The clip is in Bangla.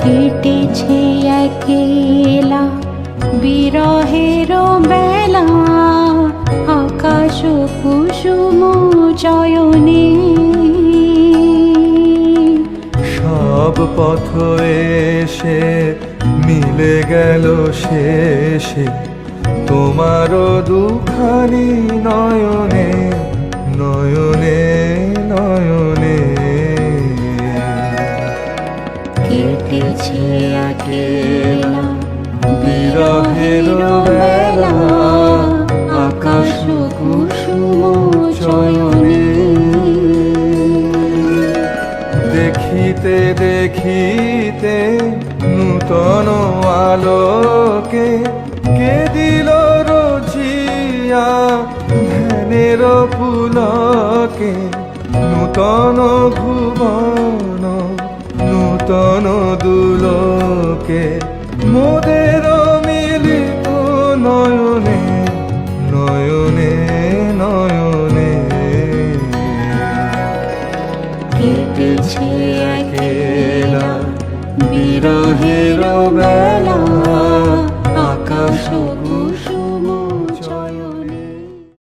কেটেছে একেলা বিরহের বেলা, আকাশ কুসুম চয়নে। সব পথ এসে মিলে গেল শেষে তোমার দুখানি নয়নে নয়নে নয়নে। কেটেছে একেলা বিরহের বেলা, আকাশ কুসুম চয়নে। দেখিতে দেখিতে নূতন আলোকে কে দিল রচিয়া ধ্যানের পুলকে। নূতন ভুবন নূতন দুলোকে মোদের মিলিত নয়নে নয়নে নয়নে। কেটেছে একেলা বিরহের বেলা,